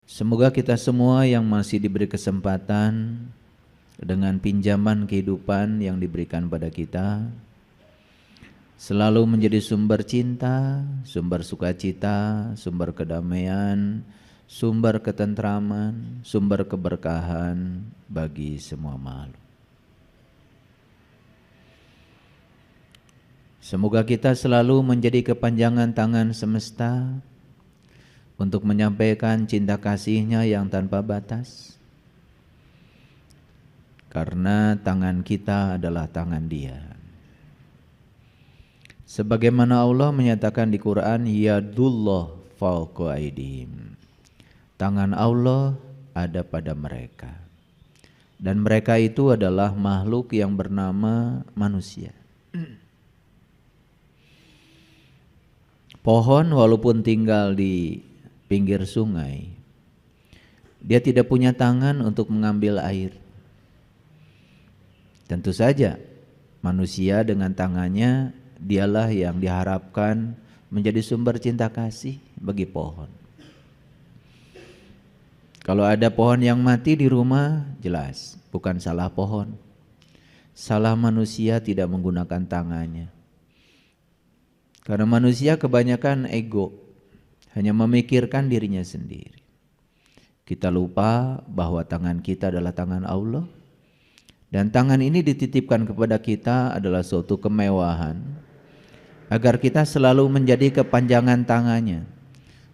Semoga kita semua yang masih diberi kesempatan dengan pinjaman kehidupan yang diberikan pada kita selalu menjadi sumber cinta, sumber sukacita, sumber kedamaian, sumber ketentraman, sumber keberkahan bagi semua makhluk. Semoga kita selalu menjadi kepanjangan tangan semesta untuk menyampaikan cinta kasih-Nya yang tanpa batas. Karena tangan kita adalah tangan Dia. Sebagaimana Allah menyatakan di Quran, Yadullah fawqa aydihim. Tangan Allah ada pada mereka. Dan mereka itu adalah makhluk yang bernama manusia. Pohon walaupun tinggal di pinggir sungai, dia tidak punya tangan untuk mengambil air. Tentu saja manusia dengan tangannya dialah yang diharapkan menjadi sumber cinta kasih bagi pohon. Kalau ada pohon yang mati di rumah, jelas bukan salah pohon. Salah manusia tidak menggunakan tangannya. Karena manusia kebanyakan ego, hanya memikirkan dirinya sendiri. Kita lupa bahwa tangan kita adalah tangan Allah. Dan tangan ini dititipkan kepada kita adalah suatu kemewahan, agar kita selalu menjadi kepanjangan tangannya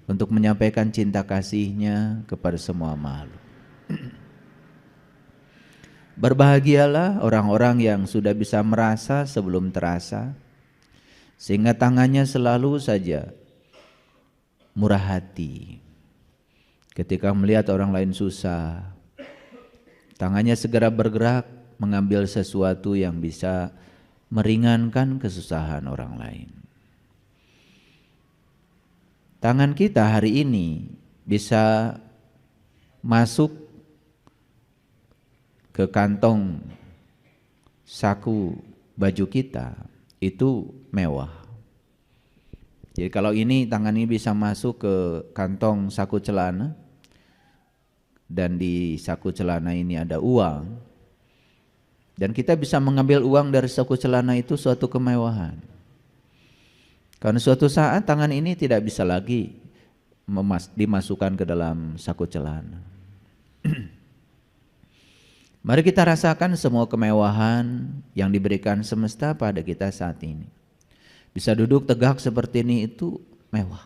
untuk menyampaikan cinta kasih-Nya kepada semua makhluk. Berbahagialah orang-orang yang sudah bisa merasa sebelum terasa, sehingga tangannya selalu saja murah hati. Ketika melihat orang lain susah, tangannya segera bergerak mengambil sesuatu yang bisa meringankan kesusahan orang lain. Tangan kita hari ini bisa masuk ke kantong saku baju kita, itu mewah. Jadi kalau ini tangan ini bisa masuk ke kantong saku celana, dan di saku celana ini ada uang, dan kita bisa mengambil uang dari saku celana, itu suatu kemewahan. Karena suatu saat tangan ini tidak bisa lagi dimasukkan ke dalam saku celana. Mari kita rasakan semua kemewahan yang diberikan semesta pada kita saat ini. Bisa duduk tegak seperti ini itu mewah.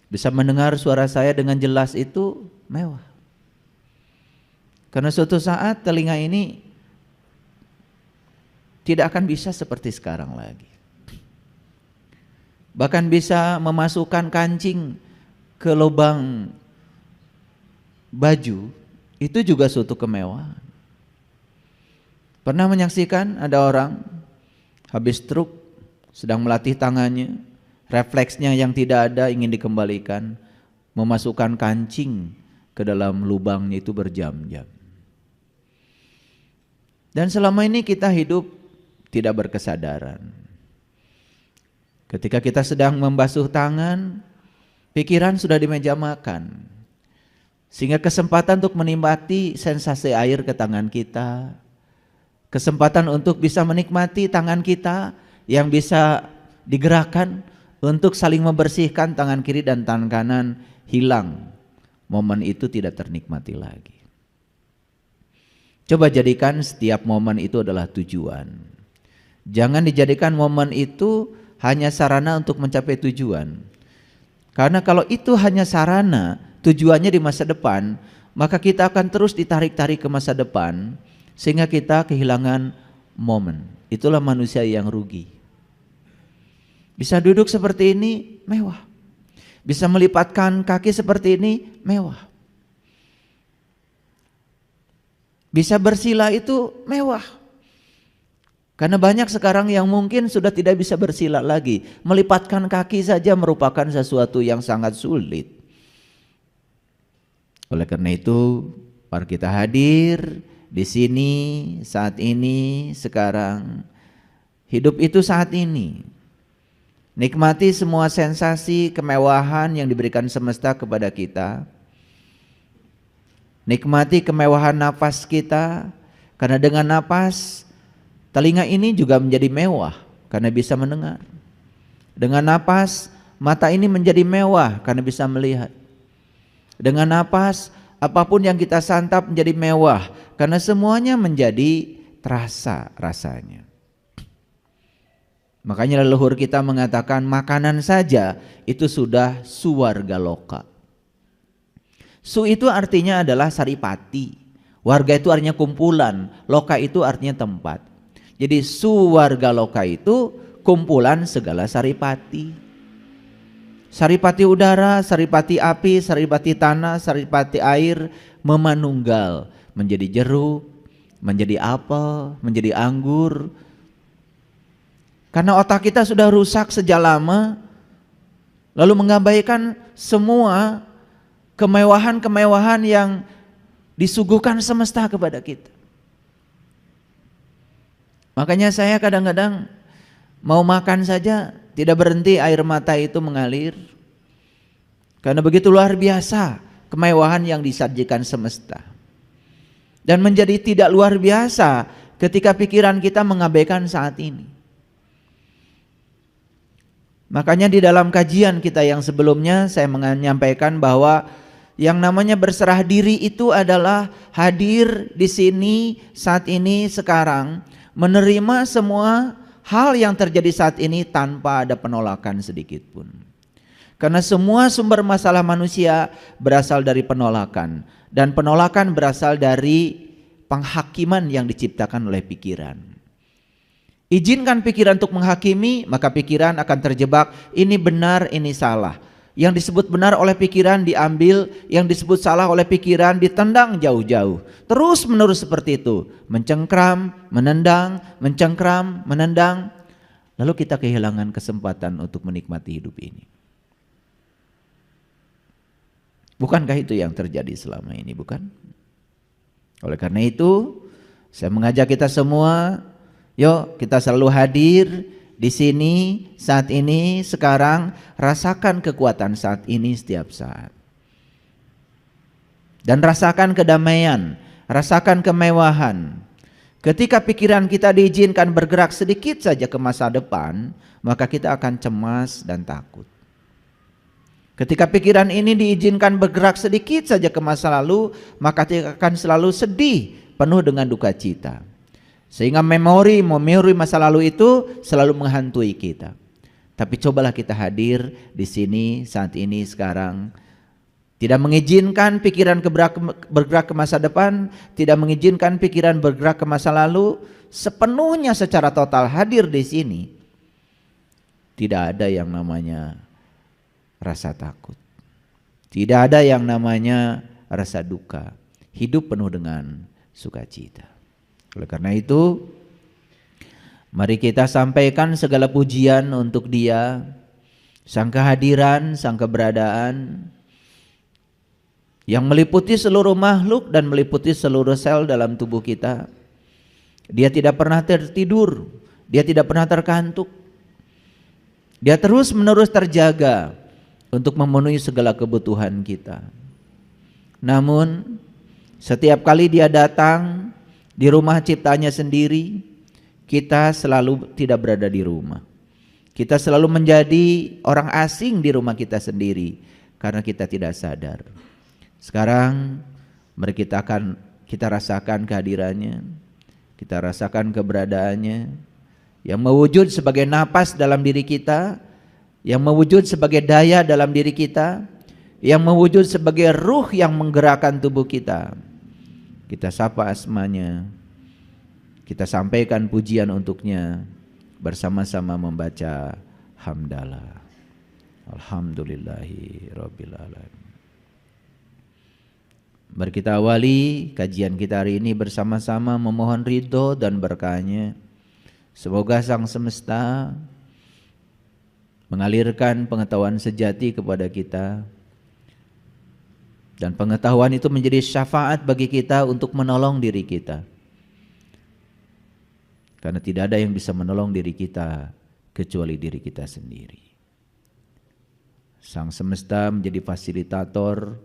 Bisa mendengar suara saya dengan jelas itu mewah. Karena suatu saat telinga ini tidak akan bisa seperti sekarang lagi. Bahkan bisa memasukkan kancing ke lubang baju, itu juga suatu kemewahan. Pernah menyaksikan ada orang habis stroke, sedang melatih tangannya, refleksnya yang tidak ada ingin dikembalikan, memasukkan kancing ke dalam lubangnya itu berjam-jam. Dan selama ini kita hidup tidak berkesadaran. Ketika kita sedang membasuh tangan, pikiran sudah di meja makan. Sehingga kesempatan untuk menikmati sensasi air ke tangan kita, kesempatan untuk bisa menikmati tangan kita yang bisa digerakkan untuk saling membersihkan tangan kiri dan tangan kanan hilang. Momen itu tidak ternikmati lagi. Coba jadikan setiap momen itu adalah tujuan. Jangan dijadikan momen itu hanya sarana untuk mencapai tujuan. Karena kalau itu hanya sarana, tujuannya di masa depan, maka kita akan terus ditarik-tarik ke masa depan sehingga kita kehilangan momen. Itulah manusia yang rugi. Bisa duduk seperti ini mewah. Bisa melipatkan kaki seperti ini mewah. Bisa bersila itu mewah. Karena banyak sekarang yang mungkin sudah tidak bisa bersila lagi. Melipatkan kaki saja merupakan sesuatu yang sangat sulit. Oleh karena itu, mari kita hadir di sini saat ini, sekarang. Hidup itu saat ini. Nikmati semua sensasi kemewahan yang diberikan semesta kepada kita. Nikmati kemewahan nafas kita, karena dengan nafas telinga ini juga menjadi mewah karena bisa mendengar. Dengan nafas mata ini menjadi mewah karena bisa melihat. Dengan nafas apapun yang kita santap menjadi mewah karena semuanya menjadi terasa rasanya. Makanya leluhur kita mengatakan makanan saja itu sudah suwarga loka. Su itu artinya adalah saripati. Warga itu artinya kumpulan, loka itu artinya tempat. Jadi suwarga loka itu kumpulan segala saripati. Saripati udara, saripati api, saripati tanah, saripati air memanunggal menjadi jeruk, menjadi apel, menjadi anggur. Karena otak kita sudah rusak sejak lama, lalu mengabaikan semua kemewahan-kemewahan yang disuguhkan semesta kepada kita. Makanya saya kadang-kadang mau makan saja tidak berhenti air mata itu mengalir. Karena begitu luar biasa kemewahan yang disajikan semesta. Dan menjadi tidak luar biasa ketika pikiran kita mengabaikan saat ini. Makanya di dalam kajian kita yang sebelumnya saya menyampaikan bahwa yang namanya berserah diri itu adalah hadir di sini saat ini sekarang, menerima semua hal yang terjadi saat ini tanpa ada penolakan sedikit pun. Karena semua sumber masalah manusia berasal dari penolakan, dan penolakan berasal dari penghakiman yang diciptakan oleh pikiran. Izinkan pikiran untuk menghakimi, maka pikiran akan terjebak, ini benar, ini salah. Yang disebut benar oleh pikiran diambil, yang disebut salah oleh pikiran ditendang jauh-jauh. Terus menerus seperti itu, mencengkram, menendang, mencengkram, menendang. Lalu kita kehilangan kesempatan untuk menikmati hidup ini. Bukankah itu yang terjadi selama ini, bukan? Oleh karena itu, saya mengajak kita semua, yuk kita selalu hadir di sini saat ini sekarang, rasakan kekuatan saat ini setiap saat. Dan rasakan kedamaian, rasakan kemewahan. Ketika pikiran kita diizinkan bergerak sedikit saja ke masa depan, maka kita akan cemas dan takut. Ketika pikiran ini diizinkan bergerak sedikit saja ke masa lalu, maka kita akan selalu sedih, penuh dengan duka cita. Sehingga memori masa lalu itu selalu menghantui kita. Tapi cobalah kita hadir di sini saat ini sekarang. Tidak mengizinkan pikiran bergerak ke masa depan, tidak mengizinkan pikiran bergerak ke masa lalu, sepenuhnya secara total hadir di sini. Tidak ada yang namanya rasa takut. Tidak ada yang namanya rasa duka. Hidup penuh dengan sukacita. Oleh karena itu, mari kita sampaikan segala pujian untuk Dia, sang kehadiran, sang keberadaan yang meliputi seluruh makhluk dan meliputi seluruh sel dalam tubuh kita. Dia tidak pernah tertidur, Dia tidak pernah terkantuk. Dia terus-menerus terjaga untuk memenuhi segala kebutuhan kita. Namun, setiap kali Dia datang di rumah ciptanya sendiri, kita selalu tidak berada di rumah. Kita selalu menjadi orang asing di rumah kita sendiri karena kita tidak sadar. Sekarang mari kita rasakan kehadirannya, kita rasakan keberadaannya yang mewujud sebagai napas dalam diri kita, yang mewujud sebagai daya dalam diri kita, yang mewujud sebagai ruh yang menggerakkan tubuh kita. Kita sapa asmanya, kita sampaikan pujian untuknya, bersama-sama membaca hamdalah. Alhamdulillahi rabbil alamin. Mari kita awali kajian kita hari ini bersama-sama memohon ridho dan berkahnya. Semoga Sang Semesta mengalirkan pengetahuan sejati kepada kita, dan pengetahuan itu menjadi syafaat bagi kita untuk menolong diri kita. Karena tidak ada yang bisa menolong diri kita kecuali diri kita sendiri. Sang semesta menjadi fasilitator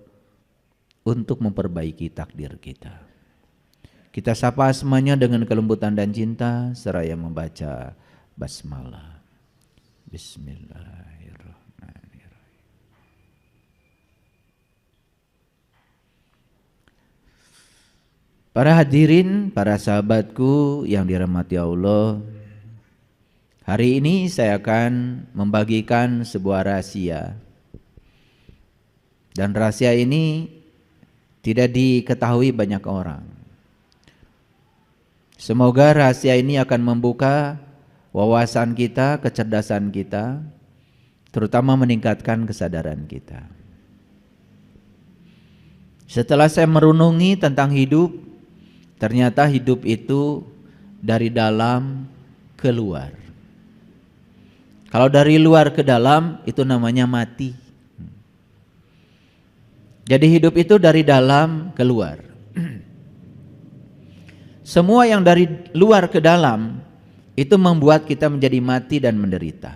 untuk memperbaiki takdir kita. Kita sapa semuanya dengan kelembutan dan cinta seraya membaca basmalah. Bismillahirrahmanirrahim. Para hadirin, para sahabatku yang dirahmati Allah, hari ini saya akan membagikan sebuah rahasia. Dan rahasia ini tidak diketahui banyak orang. Semoga rahasia ini akan membuka wawasan kita, kecerdasan kita, terutama meningkatkan kesadaran kita. Setelah saya merenungi tentang hidup, ternyata hidup itu dari dalam ke luar. Kalau dari luar ke dalam itu namanya mati. Jadi hidup itu dari dalam ke luar. Semua yang dari luar ke dalam itu membuat kita menjadi mati dan menderita.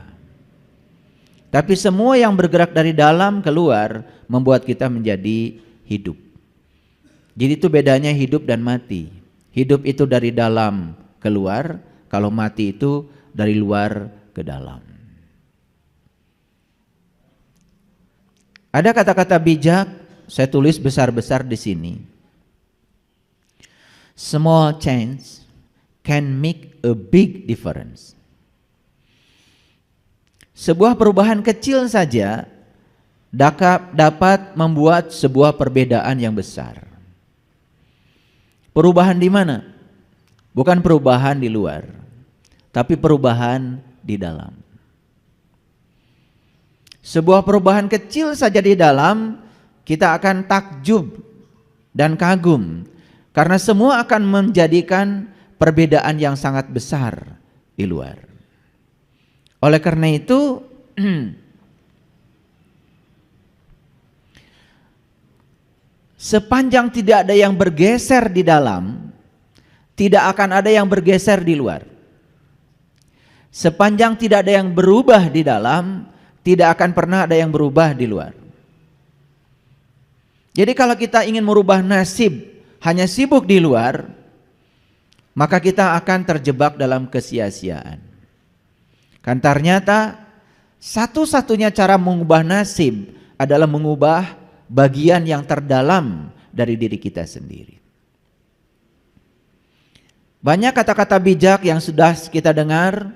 Tapi semua yang bergerak dari dalam keluar membuat kita menjadi hidup. Jadi itu bedanya hidup dan mati. Hidup itu dari dalam keluar, kalau mati itu dari luar ke dalam. Ada kata-kata bijak, saya tulis besar-besar di sini. Small change can make a big difference. Sebuah perubahan kecil saja dapat membuat sebuah perbedaan yang besar. Perubahan di mana? Bukan perubahan di luar, tapi perubahan di dalam. Sebuah perubahan kecil saja di dalam, kita akan takjub dan kagum, karena semua akan menjadikan perbedaan yang sangat besar di luar. Oleh karena itu, sepanjang tidak ada yang bergeser di dalam, tidak akan ada yang bergeser di luar. Sepanjang tidak ada yang berubah di dalam, tidak akan pernah ada yang berubah di luar. Jadi kalau kita ingin merubah nasib hanya sibuk di luar, maka kita akan terjebak dalam kesia-siaan. Kan ternyata satu-satunya cara mengubah nasib adalah mengubah bagian yang terdalam dari diri kita sendiri. Banyak kata-kata bijak yang sudah kita dengar,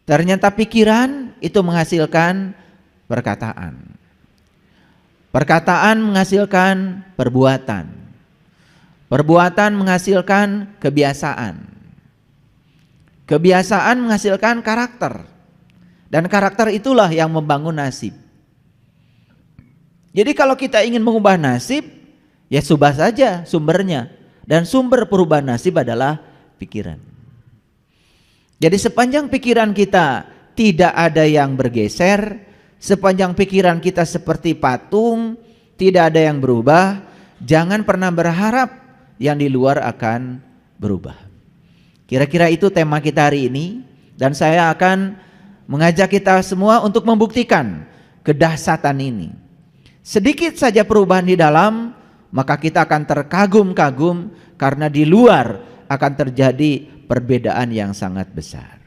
ternyata pikiran itu menghasilkan perkataan. Perkataan menghasilkan perbuatan. Perbuatan menghasilkan kebiasaan. Kebiasaan menghasilkan karakter. Dan karakter itulah yang membangun nasib. Jadi kalau kita ingin mengubah nasib, ya subah saja sumbernya. Dan sumber perubahan nasib adalah pikiran. Jadi sepanjang pikiran kita tidak ada yang bergeser, sepanjang pikiran kita seperti patung, tidak ada yang berubah, jangan pernah berharap yang di luar akan berubah. Kira-kira itu tema kita hari ini, dan saya akan mengajak kita semua untuk membuktikan kedahsyatan ini. Sedikit saja perubahan di dalam, maka kita akan terkagum-kagum karena di luar akan terjadi perbedaan yang sangat besar.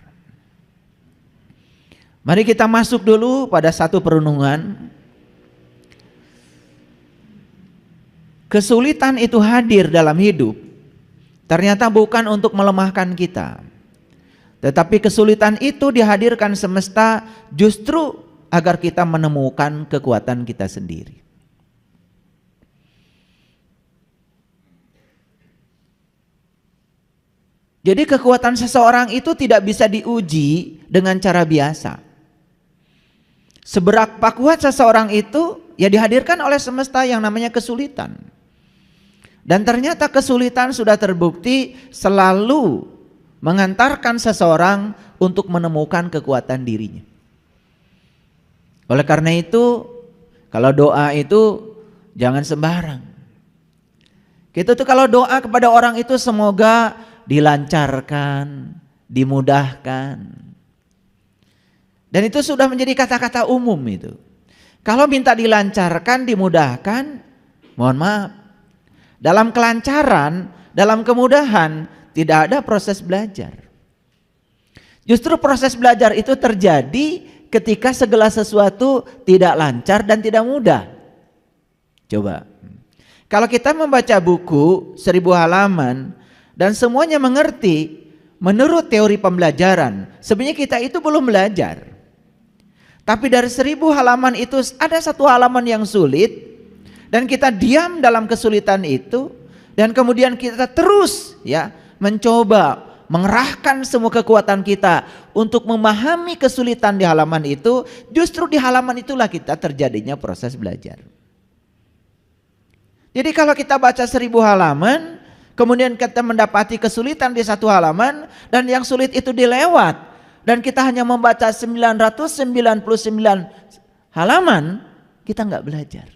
Mari kita masuk dulu pada satu perenungan. Kesulitan itu hadir dalam hidup, ternyata bukan untuk melemahkan kita, tetapi kesulitan itu dihadirkan semesta justru agar kita menemukan kekuatan kita sendiri. Jadi kekuatan seseorang itu tidak bisa diuji dengan cara biasa. Seberapa kuat seseorang itu ya dihadirkan oleh semesta yang namanya kesulitan. Dan ternyata kesulitan sudah terbukti selalu mengantarkan seseorang untuk menemukan kekuatan dirinya. Oleh karena itu, kalau doa itu jangan sembarang. Kita tuh kalau doa kepada orang itu semoga dilancarkan, dimudahkan. Dan itu sudah menjadi kata-kata umum itu. Kalau minta dilancarkan, dimudahkan, mohon maaf. Dalam kelancaran, dalam kemudahan, tidak ada proses belajar. Justru proses belajar itu terjadi ketika segala sesuatu tidak lancar dan tidak mudah. Coba. Kalau kita membaca buku 1000 halaman dan semuanya mengerti menurut teori pembelajaran, sebenarnya kita itu belum belajar. Tapi dari 1000 halaman itu ada satu halaman yang sulit dan kita diam dalam kesulitan itu dan kemudian kita terus ya mencoba mengerahkan semua kekuatan kita untuk memahami kesulitan di halaman itu. Justru di halaman itulah kita terjadinya proses belajar. Jadi kalau kita baca 1000 halaman, kemudian kita mendapati kesulitan di satu halaman dan yang sulit itu dilewat dan kita hanya membaca 999 halaman, kita nggak belajar.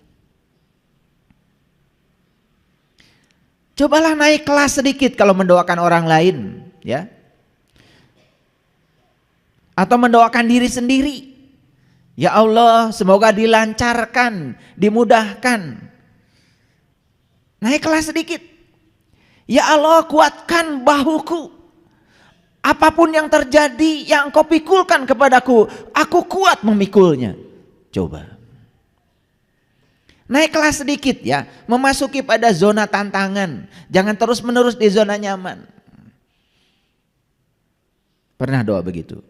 Cobalah naik kelas sedikit kalau mendoakan orang lain, ya. Atau mendoakan diri sendiri. Ya Allah, semoga dilancarkan, dimudahkan. Naik kelas sedikit. Ya Allah, kuatkan bahuku. Apapun yang terjadi yang Engkau pikulkan kepadaku, aku kuat memikulnya. Coba. Naik kelas sedikit ya, memasuki pada zona tantangan. Jangan terus-menerus di zona nyaman. Pernah doa begitu?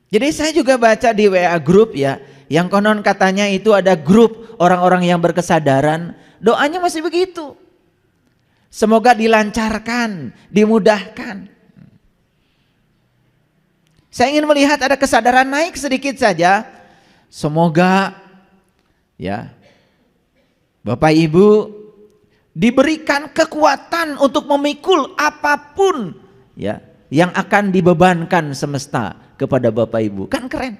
Jadi saya juga baca di WA grup ya, yang konon katanya itu ada grup orang-orang yang berkesadaran, doanya masih begitu. Semoga dilancarkan, dimudahkan. Saya ingin melihat ada kesadaran naik sedikit saja. Semoga ya Bapak Ibu diberikan kekuatan untuk memikul apapun ya yang akan dibebankan semesta kepada Bapak Ibu. Kan keren.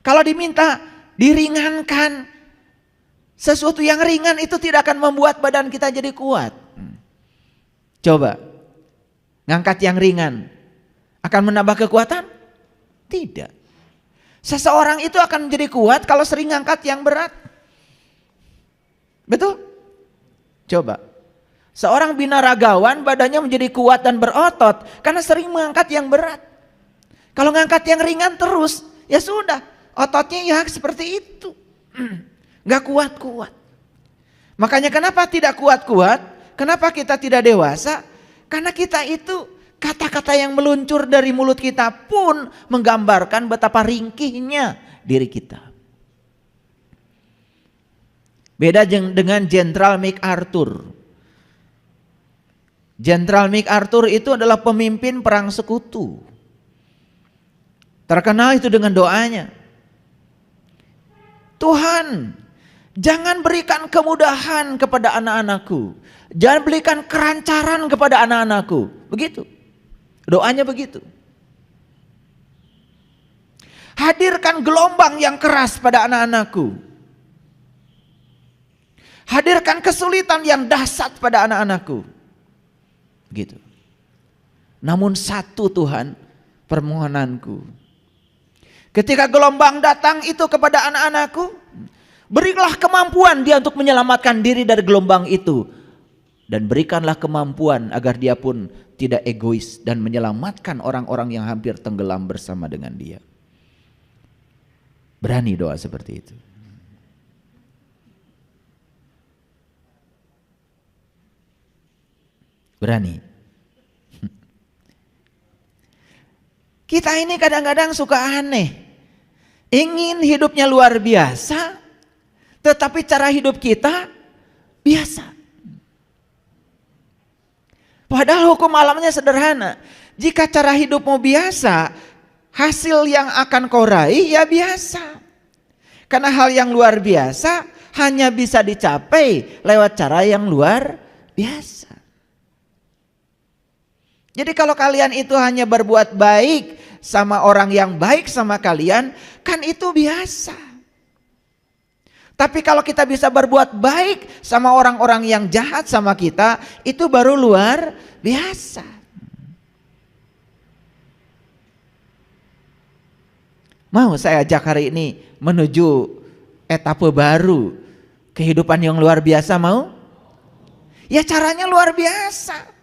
Kalau diminta diringankan, sesuatu yang ringan itu tidak akan membuat badan kita jadi kuat. Coba ngangkat yang ringan akan menambah kekuatan? Tidak. Seseorang itu akan menjadi kuat kalau sering ngangkat yang berat. Betul? Coba. Seorang binaragawan badannya menjadi kuat dan berotot karena sering mengangkat yang berat. Kalau ngangkat yang ringan terus, ya sudah, ototnya ya seperti itu. Gak kuat-kuat. Makanya kenapa tidak kuat-kuat? Kenapa kita tidak dewasa? Karena kita itu kata-kata yang meluncur dari mulut kita pun menggambarkan betapa ringkihnya diri kita. Beda dengan Jenderal MacArthur. Jenderal MacArthur itu adalah pemimpin perang sekutu. Terkenal itu dengan doanya. Tuhan, jangan berikan kemudahan kepada anak-anakku. Jangan berikan kerancaran kepada anak-anakku. Begitu. Doanya begitu. Hadirkan gelombang yang keras pada anak-anakku. Hadirkan kesulitan yang dahsyat pada anak-anakku. Gitu. Namun satu Tuhan permohonanku. Ketika gelombang datang itu kepada anak-anakku, berilah kemampuan dia untuk menyelamatkan diri dari gelombang itu. Dan berikanlah kemampuan agar dia pun tidak egois dan menyelamatkan orang-orang yang hampir tenggelam bersama dengan dia. Berani doa seperti itu. Berani. Kita ini kadang-kadang suka aneh. Ingin hidupnya luar biasa, tetapi cara hidup kita biasa. Padahal hukum alamnya sederhana. Jika cara hidupmu biasa, hasil yang akan kau raih ya biasa. Karena hal yang luar biasa hanya bisa dicapai lewat cara yang luar biasa. Jadi kalau kalian itu hanya berbuat baik sama orang yang baik sama kalian, kan itu biasa. Tapi kalau kita bisa berbuat baik sama orang-orang yang jahat sama kita, itu baru luar biasa. Mau saya ajak hari ini menuju etapa baru, kehidupan yang luar biasa, mau? Ya caranya luar biasa.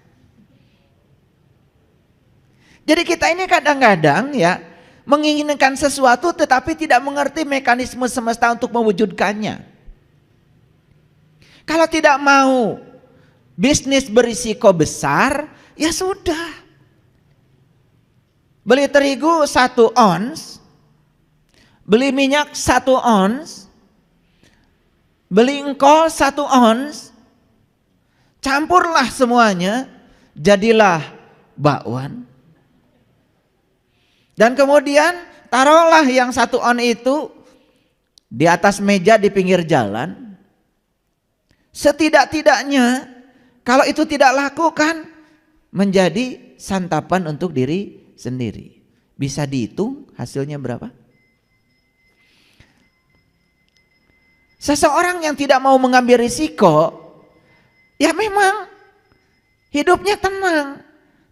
Jadi kita ini kadang-kadang ya menginginkan sesuatu tetapi tidak mengerti mekanisme semesta untuk mewujudkannya. Kalau tidak mau bisnis berisiko besar, ya sudah. Beli terigu 1 ons, beli minyak 1 ons, beli engkol 1 ons, campurlah semuanya, jadilah bakwan. Dan kemudian taruhlah yang 1 on itu di atas meja di pinggir jalan. Setidak-tidaknya kalau itu tidak laku kan menjadi santapan untuk diri sendiri. Bisa dihitung hasilnya berapa? Seseorang yang tidak mau mengambil risiko, ya memang hidupnya tenang,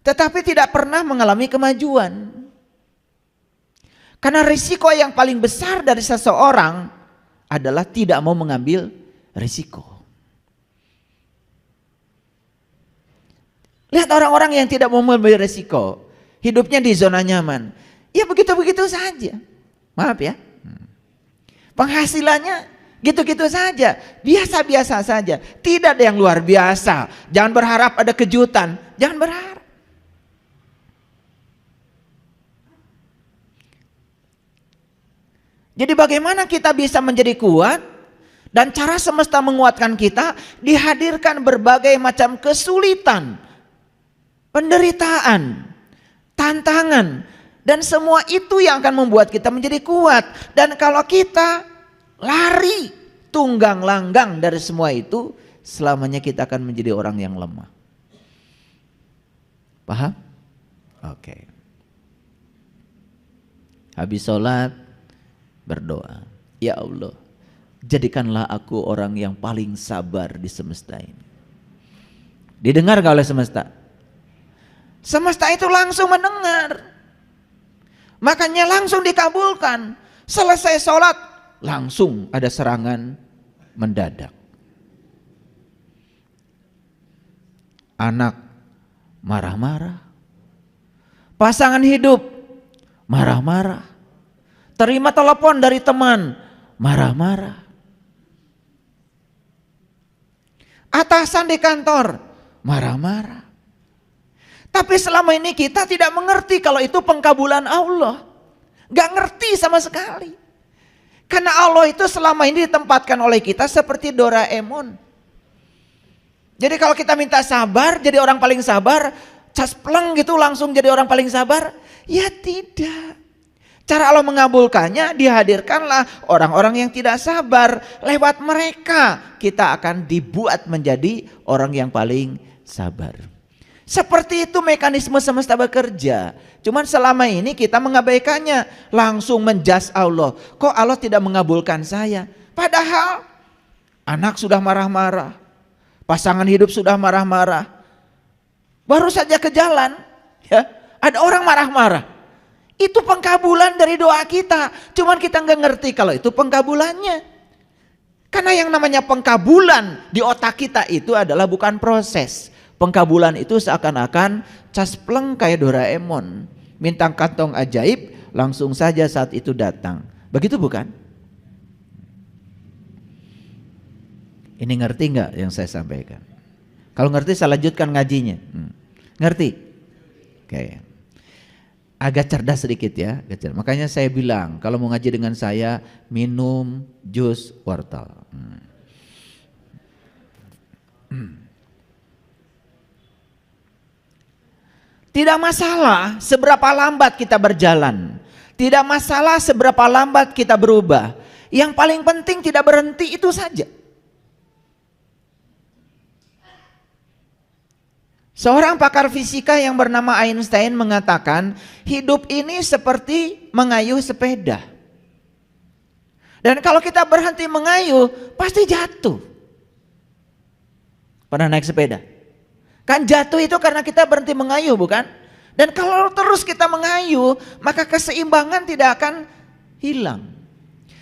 tetapi tidak pernah mengalami kemajuan. Karena risiko yang paling besar dari seseorang adalah tidak mau mengambil risiko. Lihat orang-orang yang tidak mau mengambil risiko, hidupnya di zona nyaman. Ya begitu-begitu saja. Maaf ya. Penghasilannya gitu-gitu saja, biasa-biasa saja. Tidak ada yang luar biasa. Jangan berharap ada kejutan, jangan berharap. Jadi bagaimana kita bisa menjadi kuat? Dan cara semesta menguatkan kita, dihadirkan berbagai macam kesulitan, penderitaan, tantangan, dan semua itu yang akan membuat kita menjadi kuat. Dan kalau kita lari tunggang langgang dari semua itu, selamanya kita akan menjadi orang yang lemah. Paham? Oke. Habis sholat berdoa, ya Allah, jadikanlah aku orang yang paling sabar di semesta ini. Didengar gak oleh semesta? Semesta itu langsung mendengar. Makanya langsung dikabulkan. Selesai sholat langsung ada serangan mendadak. Anak marah-marah, pasangan hidup marah-marah, terima telepon dari teman marah-marah, atasan di kantor marah-marah. Tapi selama ini kita tidak mengerti kalau itu pengkabulan Allah. Gak ngerti sama sekali. Karena Allah itu selama ini ditempatkan oleh kita seperti Doraemon. Jadi kalau kita minta sabar, jadi orang paling sabar, caspleng gitu langsung jadi orang paling sabar. Ya tidak. Cara Allah mengabulkannya, dihadirkanlah orang-orang yang tidak sabar. Lewat mereka kita akan dibuat menjadi orang yang paling sabar. Seperti itu mekanisme semesta bekerja. Cuman selama ini kita mengabaikannya, langsung menjudge Allah. Kok Allah tidak mengabulkan saya? Padahal anak sudah marah-marah, pasangan hidup sudah marah-marah, baru saja ke jalan, ya ada orang marah-marah. Itu pengkabulan dari doa kita. Cuman kita nggak ngerti kalau itu pengkabulannya. Karena yang namanya pengkabulan di otak kita itu adalah bukan proses. Pengkabulan itu seakan-akan caspleng kayak Doraemon. Minta kantong ajaib, langsung saja saat itu datang. Begitu bukan? Ini ngerti nggak yang saya sampaikan? Kalau ngerti saya lanjutkan ngajinya. Ngerti? Oke. Agak cerdas sedikit ya. Makanya saya bilang kalau mau ngaji dengan saya, minum jus wortel. Tidak masalah seberapa lambat kita berjalan. Tidak masalah seberapa lambat kita berubah. Yang paling penting tidak berhenti, itu saja. Seorang pakar fisika yang bernama Einstein mengatakan hidup ini seperti mengayuh sepeda. Dan kalau kita berhenti mengayuh, pasti jatuh. Pernah naik sepeda? Kan jatuh itu karena kita berhenti mengayuh, bukan? Dan kalau terus kita mengayuh, maka keseimbangan tidak akan hilang.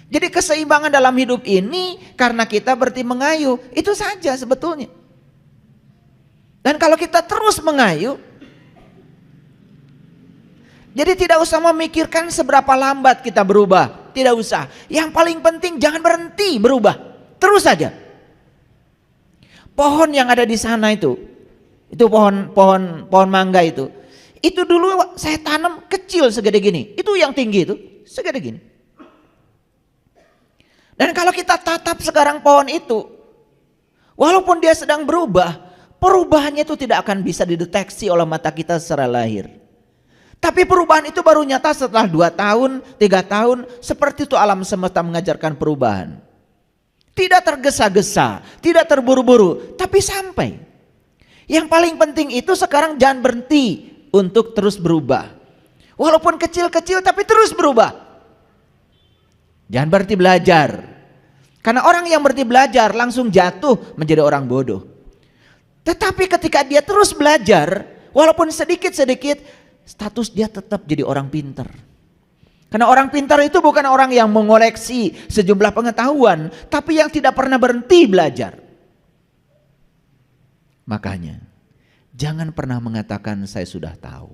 Jadi keseimbangan dalam hidup ini karena kita berhenti mengayuh, itu saja sebetulnya. Dan kalau kita terus mengayuh, jadi tidak usah memikirkan seberapa lambat kita berubah, tidak usah. Yang paling penting jangan berhenti berubah, terus saja. Pohon yang ada di sana itu pohon mangga itu dulu saya tanam kecil segede gini, itu yang tinggi itu segede gini. Dan kalau kita tatap sekarang pohon itu, walaupun dia sedang berubah, perubahannya itu tidak akan bisa dideteksi oleh mata kita secara lahir. Tapi perubahan itu baru nyata setelah 2 tahun, 3 tahun, seperti itu alam semesta mengajarkan perubahan. Tidak tergesa-gesa, tidak terburu-buru, tapi sampai. Yang paling penting itu sekarang jangan berhenti untuk terus berubah. Walaupun kecil-kecil tapi terus berubah. Jangan berhenti belajar. Karena orang yang berhenti belajar langsung jatuh menjadi orang bodoh. Tetapi ketika dia terus belajar, walaupun sedikit-sedikit, status dia tetap jadi orang pintar. Karena orang pintar itu bukan orang yang mengoleksi sejumlah pengetahuan, tapi yang tidak pernah berhenti belajar. Makanya, jangan pernah mengatakan saya sudah tahu.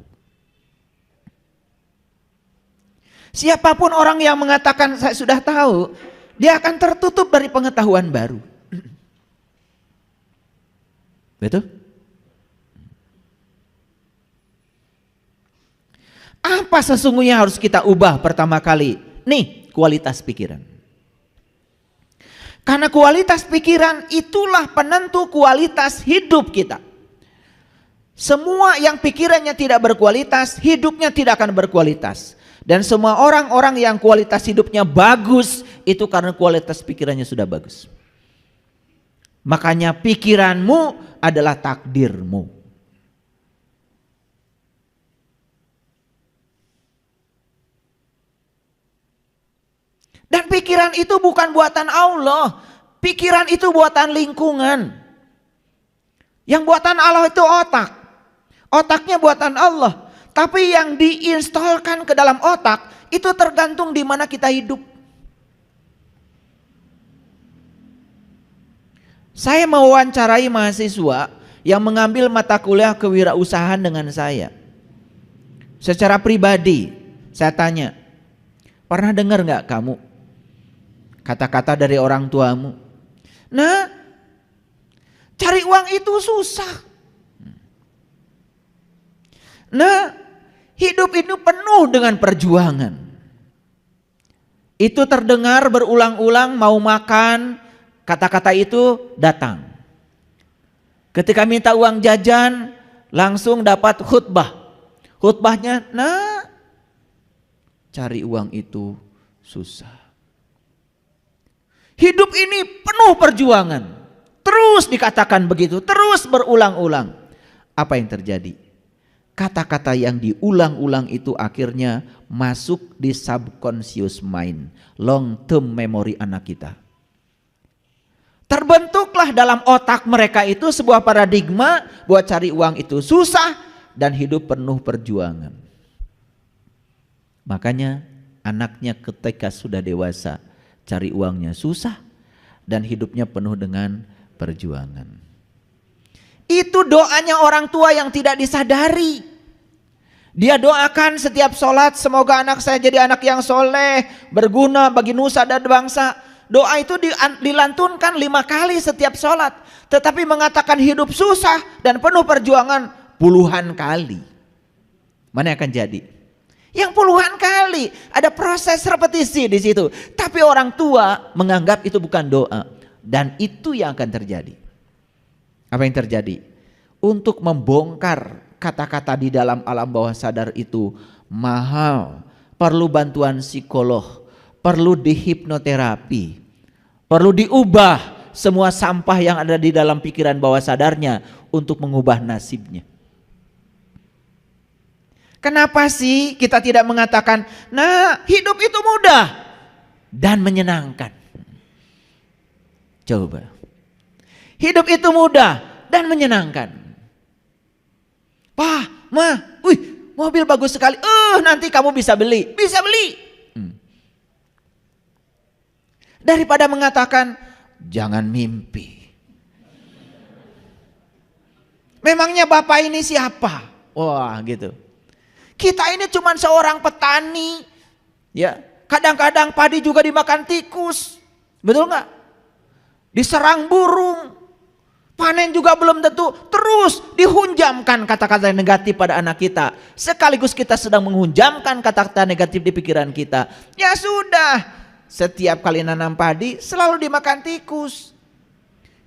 Siapapun orang yang mengatakan saya sudah tahu, dia akan tertutup dari pengetahuan baru. Betul? Apa sesungguhnya harus kita ubah pertama kali? Nih, kualitas pikiran. Karena kualitas pikiran itulah penentu kualitas hidup kita. Semua yang pikirannya tidak berkualitas, hidupnya tidak akan berkualitas. Dan semua orang-orang yang kualitas hidupnya bagus, itu karena kualitas pikirannya sudah bagus. Makanya pikiranmu adalah takdirmu. Dan pikiran itu bukan buatan Allah. Pikiran itu buatan lingkungan. Yang buatan Allah itu otak. Otaknya buatan Allah. Tapi yang diinstalkan ke dalam otak itu tergantung di mana kita hidup. Saya mewawancarai mahasiswa yang mengambil mata kuliah kewirausahaan dengan saya. Secara pribadi saya tanya, pernah dengar gak kamu kata-kata dari orang tuamu? Nah, cari uang itu susah. Nah, hidup itu penuh dengan perjuangan. Itu terdengar berulang-ulang, mau makan, kata-kata itu datang. Ketika minta uang jajan, langsung dapat khutbah. Khutbahnya, nah, cari uang itu susah. Hidup ini penuh perjuangan. Terus dikatakan begitu, terus berulang-ulang. Apa yang terjadi? Kata-kata yang diulang-ulang itu akhirnya masuk di subconscious mind, long term memory anak kita. Terbentuklah dalam otak mereka itu sebuah paradigma buat cari uang itu susah dan hidup penuh perjuangan. Makanya anaknya ketika sudah dewasa cari uangnya susah dan hidupnya penuh dengan perjuangan. Itu doanya orang tua yang tidak disadari. Dia doakan setiap sholat, semoga anak saya jadi anak yang soleh, berguna bagi nusa dan bangsa. Doa itu dilantunkan 5 kali setiap sholat. Tetapi mengatakan hidup susah dan penuh perjuangan puluhan kali. Mana yang akan jadi? Yang puluhan kali, ada proses repetisi di situ. Tapi orang tua menganggap itu bukan doa. Dan itu yang akan terjadi. Apa yang terjadi? Untuk membongkar kata-kata di dalam alam bawah sadar itu mahal. Perlu bantuan psikolog, perlu dihipnoterapi, perlu diubah semua sampah yang ada di dalam pikiran bawah sadarnya untuk mengubah nasibnya. Kenapa sih kita tidak mengatakan, nah hidup itu mudah. dan menyenangkan. Coba. Hidup itu mudah dan menyenangkan. Pak, Ma, wih, mobil bagus sekali. Nanti kamu bisa beli. Bisa beli. Daripada mengatakan, jangan mimpi. Memangnya Bapak ini siapa? Wah, gitu. Kita ini cuma seorang petani. Ya, kadang-kadang padi juga dimakan tikus. Betul nggak? Diserang burung. Panen juga belum tentu. Terus dihunjamkan kata-kata negatif pada anak kita. Sekaligus kita sedang menghunjamkan kata-kata negatif di pikiran kita. Ya sudah. Setiap kali nanam padi selalu dimakan tikus.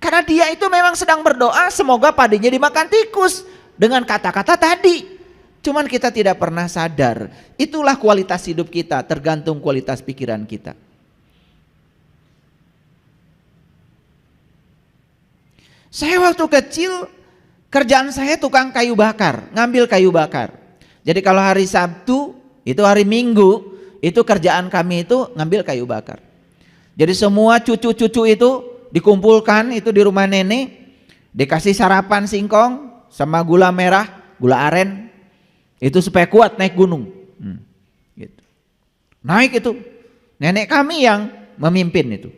Karena dia itu memang sedang berdoa semoga padinya dimakan tikus. Dengan kata-kata tadi. Cuman kita tidak pernah sadar. Itulah kualitas hidup kita, tergantung kualitas pikiran kita. Saya waktu kecil kerjaan saya tukang kayu bakar, ngambil kayu bakar. Jadi kalau hari Sabtu, itu hari Minggu, itu kerjaan kami itu ngambil kayu bakar. Jadi semua cucu-cucu itu dikumpulkan itu di rumah nenek, dikasih sarapan singkong sama gula merah, gula aren, itu supaya kuat naik gunung. Gitu. Naik itu, nenek kami yang memimpin itu.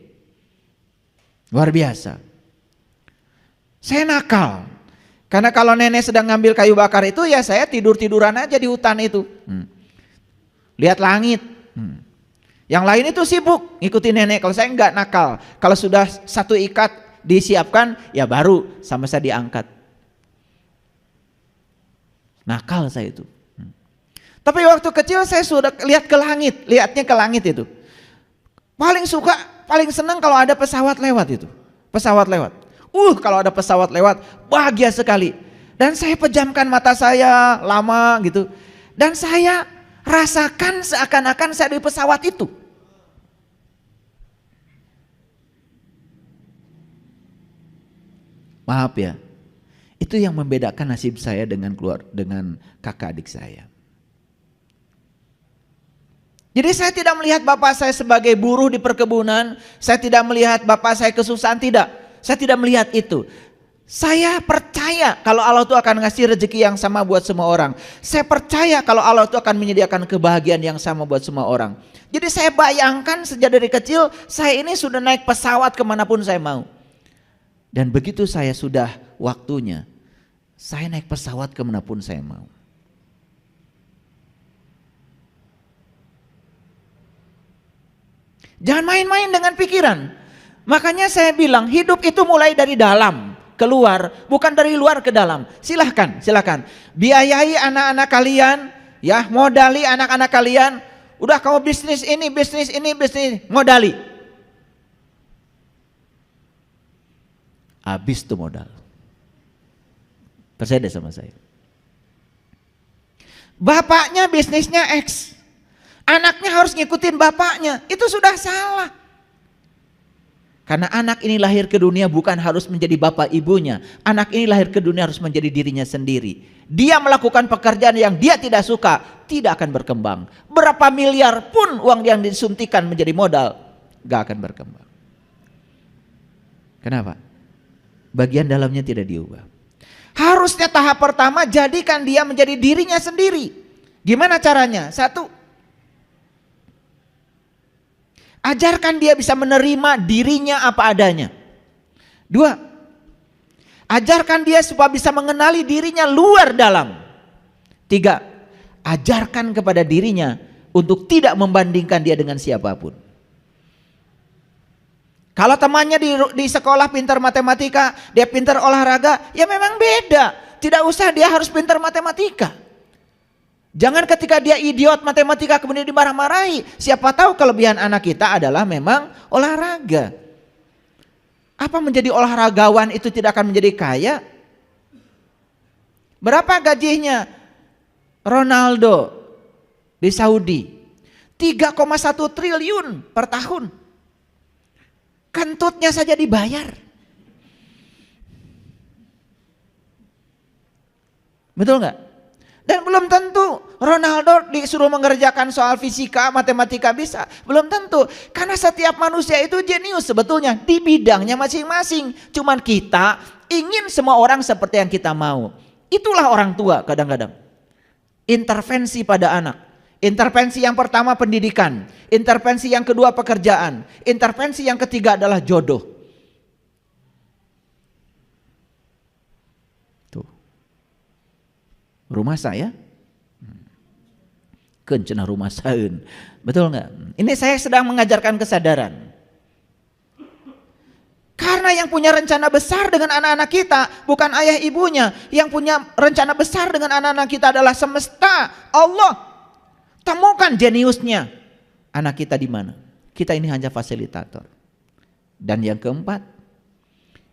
Luar biasa. Saya nakal, karena kalau nenek sedang ngambil kayu bakar itu ya saya tidur-tiduran aja di hutan itu. Lihat langit. Yang lain itu sibuk ngikutin nenek, kalau saya enggak nakal. Kalau sudah satu ikat disiapkan ya baru sama saya diangkat. Nakal saya itu. Tapi waktu kecil saya sudah lihat ke langit, lihatnya ke langit itu. Paling suka, paling senang kalau ada pesawat lewat itu. Pesawat lewat. Kalau ada pesawat lewat, bahagia sekali. Dan saya pejamkan mata saya lama gitu. Dan saya rasakan seakan-akan saya di pesawat itu. Maaf ya, itu yang membedakan nasib saya dengan kakak adik saya. Jadi saya tidak melihat bapak saya sebagai buruh di perkebunan, saya tidak melihat bapak saya kesusahan, tidak. Saya tidak melihat itu. Saya percaya kalau Allah itu akan ngasih rezeki yang sama buat semua orang. Saya percaya kalau Allah itu akan menyediakan kebahagiaan yang sama buat semua orang. Jadi saya bayangkan sejak dari kecil saya ini sudah naik pesawat kemanapun saya mau. Dan begitu saya sudah waktunya, saya naik pesawat kemanapun saya mau. Jangan main-main dengan pikiran. Makanya saya bilang hidup itu mulai dari dalam keluar, bukan dari luar ke dalam. Silahkan. Biayai anak-anak kalian, ya, modali anak-anak kalian. Udah kamu bisnis ini, modali. Habis tuh modal. Percaya deh sama saya. Bapaknya bisnisnya X, anaknya harus ngikutin bapaknya. Itu sudah salah. Karena anak ini lahir ke dunia bukan harus menjadi bapak ibunya. Anak ini lahir ke dunia harus menjadi dirinya sendiri. Dia melakukan pekerjaan yang dia tidak suka, tidak akan berkembang. Berapa miliar pun uang yang disuntikan menjadi modal, gak akan berkembang. Kenapa? Bagian dalamnya tidak diubah. Harusnya tahap pertama jadikan dia menjadi dirinya sendiri. Gimana caranya? 1, ajarkan dia bisa menerima dirinya apa adanya. 2, ajarkan dia supaya bisa mengenali dirinya luar dalam. 3, ajarkan kepada dirinya untuk tidak membandingkan dia dengan siapapun. Kalau temannya di sekolah pintar matematika, dia pintar olahraga, ya memang beda. Tidak usah dia harus pintar matematika. Jangan ketika dia idiot matematika kemudian dimarah-marahi. Siapa tahu kelebihan anak kita adalah memang olahraga. Apa menjadi olahragawan itu tidak akan menjadi kaya? Berapa gajinya Ronaldo di Saudi? 3,1 triliun per tahun. Kentutnya saja dibayar. Betul nggak? Dan belum tentu Ronaldo disuruh mengerjakan soal fisika, matematika bisa? Belum tentu. Karena setiap manusia itu jenius sebetulnya di bidangnya masing-masing. Cuman kita ingin semua orang seperti yang kita mau. Itulah orang tua kadang-kadang. Intervensi pada anak. Intervensi yang pertama pendidikan. Intervensi yang kedua pekerjaan. Intervensi yang ketiga adalah jodoh. Tuh. Rumah saya cenah rumah saeun. Betul nggak? Ini saya sedang mengajarkan kesadaran. Karena yang punya rencana besar dengan anak-anak kita bukan ayah ibunya. Yang punya rencana besar dengan anak-anak kita adalah semesta, Allah. Temukan jeniusnya. Anak kita di mana? Kita ini hanya fasilitator. Dan yang keempat,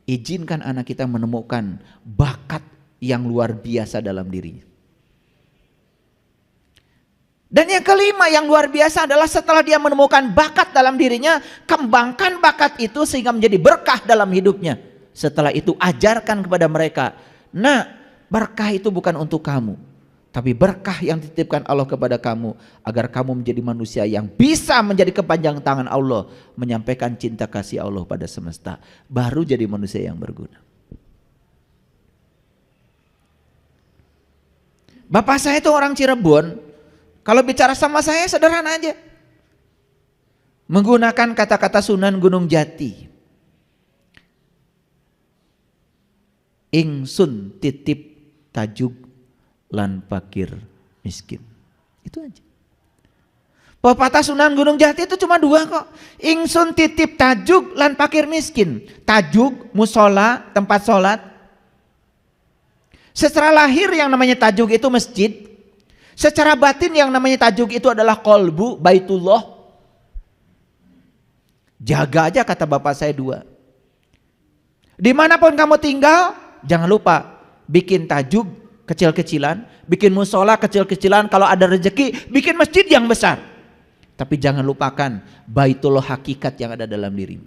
izinkan anak kita menemukan bakat yang luar biasa dalam dirinya. Dan yang kelima yang luar biasa adalah setelah dia menemukan bakat dalam dirinya, kembangkan bakat itu sehingga menjadi berkah dalam hidupnya. Setelah itu ajarkan kepada mereka, nah berkah itu bukan untuk kamu, tapi berkah yang dititipkan Allah kepada kamu agar kamu menjadi manusia yang bisa menjadi kepanjangan tangan Allah, menyampaikan cinta kasih Allah pada semesta, baru jadi manusia yang berguna. Bapak saya itu orang Cirebon. Kalau bicara sama saya sederhana aja. Menggunakan kata-kata Sunan Gunung Jati. Ingsun titip tajuk lan fakir miskin. Itu aja. Pepatah Sunan Gunung Jati itu cuma dua kok. Ingsun titip tajuk lan fakir miskin. Tajuk, musola, tempat sholat. Secara lahir yang namanya tajuk itu masjid. Secara batin yang namanya tajuk itu adalah kolbu, baitullah. Jaga aja kata bapak saya dua. Dimanapun kamu tinggal, jangan lupa bikin tajuk kecil-kecilan, bikin musola kecil-kecilan, kalau ada rezeki bikin masjid yang besar. Tapi jangan lupakan baitullah hakikat yang ada dalam dirimu.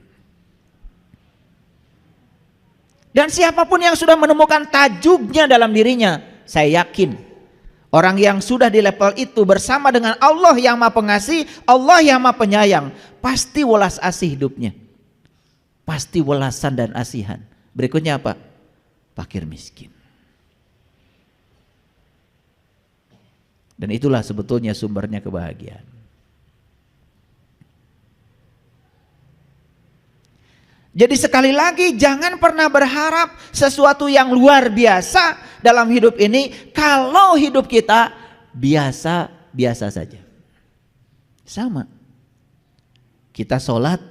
Dan siapapun yang sudah menemukan tajuknya dalam dirinya, saya yakin orang yang sudah di level itu bersama dengan Allah yang Maha Pengasih, Allah yang Maha Penyayang, pasti welas asih hidupnya. Pasti welasan dan asihan. Berikutnya apa? Fakir miskin. Dan itulah sebetulnya sumbernya kebahagiaan. Jadi sekali lagi jangan pernah berharap sesuatu yang luar biasa dalam hidup ini kalau hidup kita biasa-biasa saja. Sama. Kita sholat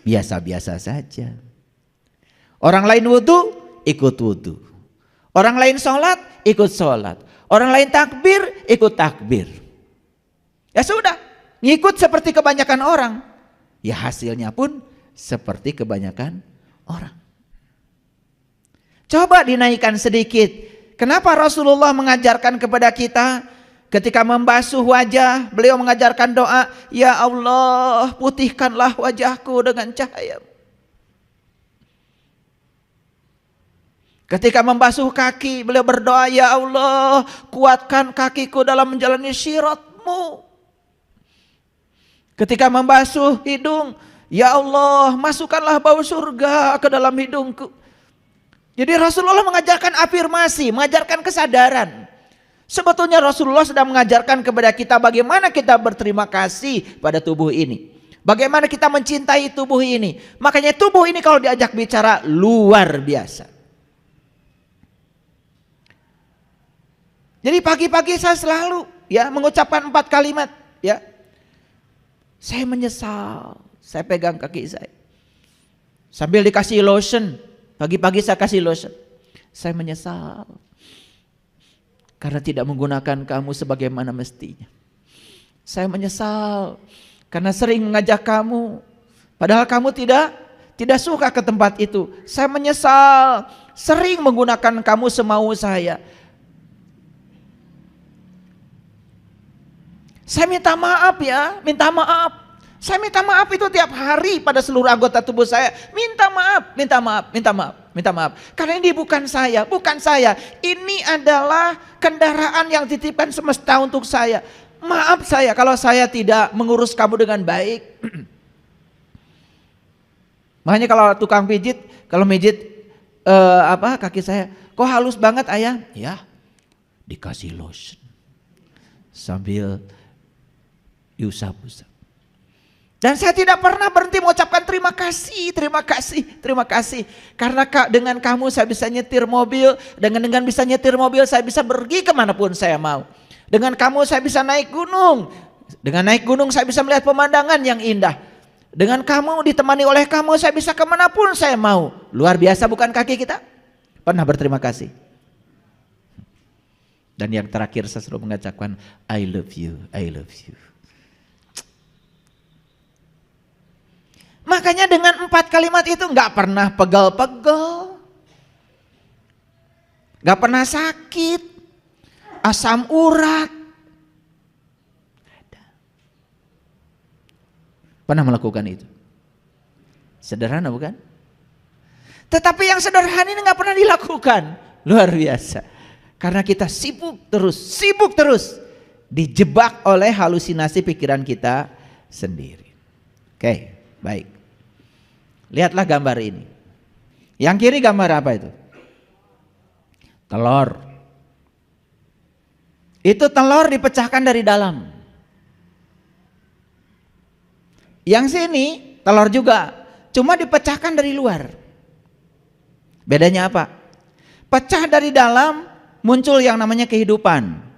biasa-biasa saja. Orang lain wudhu, ikut wudhu. Orang lain sholat, ikut sholat. Orang lain takbir, ikut takbir. Ya sudah, ngikut seperti kebanyakan orang. Ya hasilnya pun seperti kebanyakan orang. Coba dinaikkan sedikit. Kenapa Rasulullah mengajarkan kepada kita ketika membasuh wajah, beliau mengajarkan doa, ya Allah putihkanlah wajahku dengan cahaya. Ketika membasuh kaki, beliau berdoa, ya Allah kuatkan kakiku dalam menjalani syiratmu. Ketika membasuh hidung, ya Allah masukkanlah bau surga ke dalam hidungku. Jadi Rasulullah mengajarkan afirmasi, mengajarkan kesadaran. Sebetulnya Rasulullah sedang mengajarkan kepada kita bagaimana kita berterima kasih pada tubuh ini. Bagaimana kita mencintai tubuh ini. Makanya tubuh ini kalau diajak bicara luar biasa. Jadi pagi-pagi saya selalu ya mengucapkan 4 kalimat ya. Saya menyesal. Saya pegang kaki saya. Sambil dikasih lotion. Pagi-pagi saya kasih lotion. Saya menyesal. Karena tidak menggunakan kamu sebagaimana mestinya. Saya menyesal. Karena sering mengajak kamu. Padahal kamu tidak suka ke tempat itu. Saya menyesal. Sering menggunakan kamu semau saya. Saya minta maaf ya. Minta maaf. Saya minta maaf itu tiap hari pada seluruh anggota tubuh saya. Minta maaf, minta maaf, minta maaf. minta maaf. Karena ini bukan saya, bukan saya. Ini adalah kendaraan yang dititipkan semesta untuk saya. Maaf saya kalau saya tidak mengurus kamu dengan baik. Makanya kalau tukang pijit, kalau mijit kaki saya, kok halus banget ayah? Ya, dikasih lotion sambil diusap-usap. Dan saya tidak pernah berhenti mengucapkan terima kasih, terima kasih, terima kasih. Karena dengan kamu saya bisa nyetir mobil, dengan bisa nyetir mobil saya bisa pergi kemanapun saya mau. Dengan kamu saya bisa naik gunung, dengan naik gunung saya bisa melihat pemandangan yang indah. Dengan kamu, ditemani oleh kamu saya bisa kemanapun saya mau. Luar biasa bukan kaki kita? Pernah berterima kasih. Dan yang terakhir saya selalu mengucapkan I love you, I love you. Makanya dengan 4 kalimat itu gak pernah pegel-pegel, gak pernah sakit, asam urat. Pernah melakukan itu? Sederhana bukan? Tetapi yang sederhana ini gak pernah dilakukan. Luar biasa. Karena kita sibuk terus dijebak oleh halusinasi pikiran kita sendiri. Oke. Baik, lihatlah gambar ini. Yang kiri gambar apa itu? Telur. Itu telur dipecahkan dari dalam. Yang sini telur juga, cuma dipecahkan dari luar. Bedanya apa? Pecah dari dalam muncul yang namanya kehidupan.